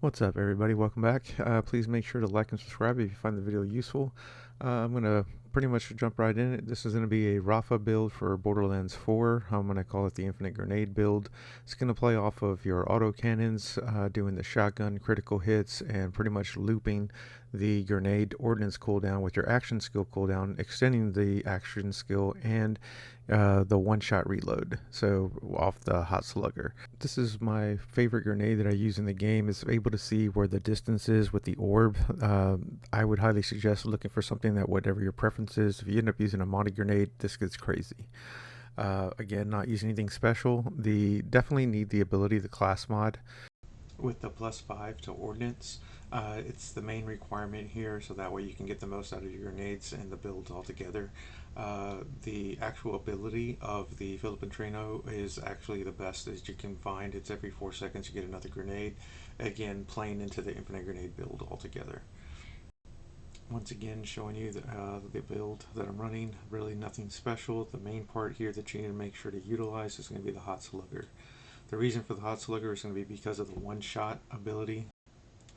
What's up, everybody? Welcome back. Please make sure to like and subscribe if you find the video useful. I'm going to pretty much jump right in it. This is going to be a Rafa build for Borderlands 4. I'm going to call it the Infinite Grenade build. It's going to play off of your auto cannons, doing the shotgun critical hits and pretty much looping the grenade ordnance cooldown with your action skill cooldown, extending the action skill and the one-shot reload, so off the hot slugger. This is my favorite grenade that I use in the game. It's able to see where the distance is with the orb. I would highly suggest looking for something that, whatever your preference is, if you end up using a modded grenade, this gets crazy. Again, not using anything special. Definitely need the ability, the class mod with the +5 to ordnance. It's the main requirement here, so that way you can get the most out of your grenades and the builds altogether. The actual ability of the Philip and Trino is actually the best as you can find. It's every 4 seconds you get another grenade. Again, playing into the infinite grenade build altogether. Once again, showing you the build that I'm running. Really nothing special. The main part here that you need to make sure to utilize is going to be the hot slugger. The reason for the hot slugger is going to be because of the one-shot ability,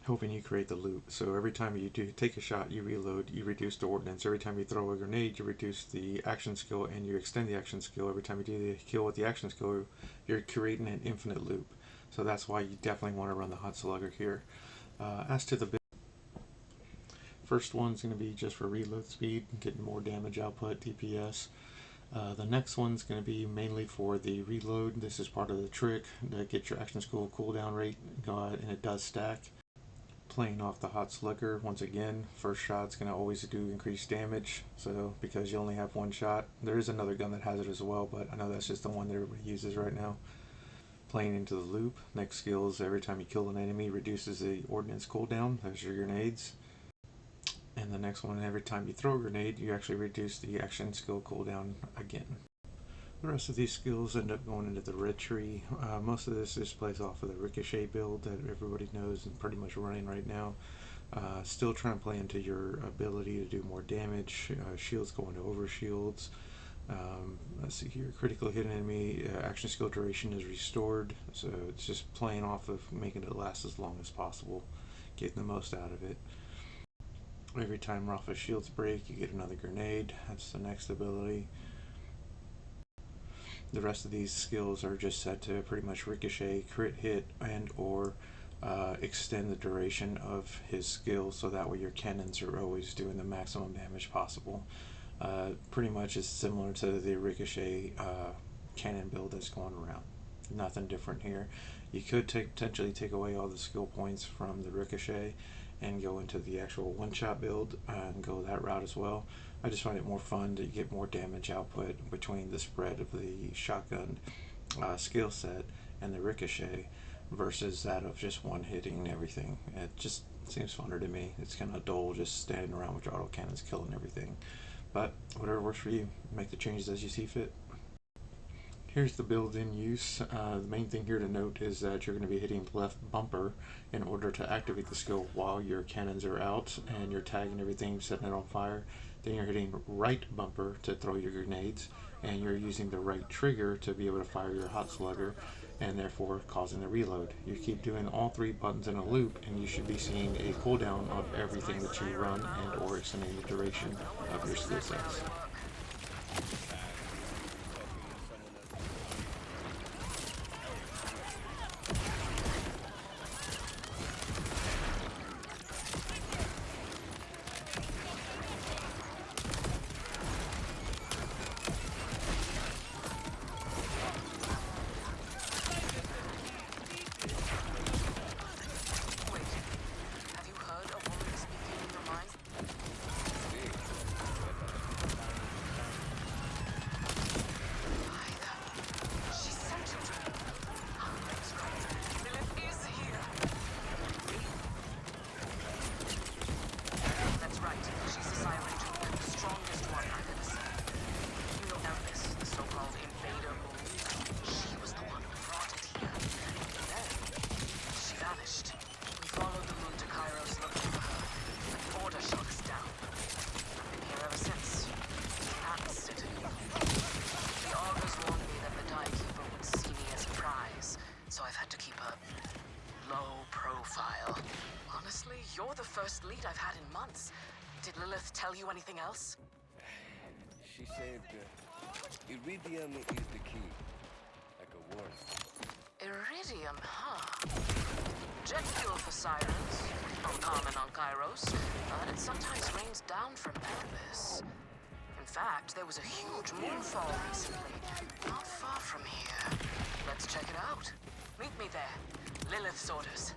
helping you create the loop. So every time you do take a shot, you reload, you reduce the ordnance. Every time you throw a grenade, you reduce the action skill and you extend the action skill. Every time you do the kill with the action skill, you're creating an infinite loop. So that's why you definitely want to run the hot slugger here. As to the build, first one's going to be just for reload speed, getting more damage output, DPS. The next one's going to be mainly for the reload. This is part of the trick to get your action skill cooldown rate, and it does stack. Playing off the hot slugger, once again, first shot's going to always do increased damage, so because you only have one shot. There is another gun that has it as well, but I know that's just the one that everybody uses right now. Playing into the loop, next skill is every time you kill an enemy, reduces the ordnance cooldown. There's your grenades. And the next one, every time you throw a grenade, you actually reduce the action skill cooldown again. The rest of these skills end up going into the red tree. Most of this just plays off of the Ricochet build that everybody knows and pretty much running right now. Still trying to play into your ability to do more damage. Shields go into over shields. Let's see here, critical hit enemy, action skill duration is restored. So it's just playing off of making it last as long as possible, getting the most out of it. Every time Rafa's shields break, you get another grenade. That's the next ability. The rest of these skills are just set to pretty much ricochet, crit hit, and or extend the duration of his skills, so that way your cannons are always doing the maximum damage possible. Pretty much is similar to the ricochet cannon build that's going around. Nothing different here. You could potentially take away all the skill points from the ricochet and go into the actual one-shot build and go that route as well. I just find it more fun to get more damage output between the spread of the shotgun skill set and the ricochet versus that of just one hitting everything. It just seems funner to me. It's kind of dull just standing around with your autocannons killing everything. But whatever works for you, make the changes as you see fit. Here's the build in use. The main thing here to note is that you're going to be hitting left bumper in order to activate the skill while your cannons are out and you're tagging everything, setting it on fire. Then you're hitting right bumper to throw your grenades, and you're using the right trigger to be able to fire your hot slugger and therefore causing the reload. You keep doing all three buttons in a loop and you should be seeing a cooldown of everything that you run and or extending the duration of your skill sets. profile. Honestly, you're the first lead I've had in months. Did Lilith tell you anything else? She said Iridium is the key. Like a warning. Iridium, huh? Jet fuel for sirens. Uncommon on Kairos, but it sometimes rains down from Elvis. In fact, there was a huge moonfall recently, not far from here. Let's check it out. Meet me there. Lilith's orders.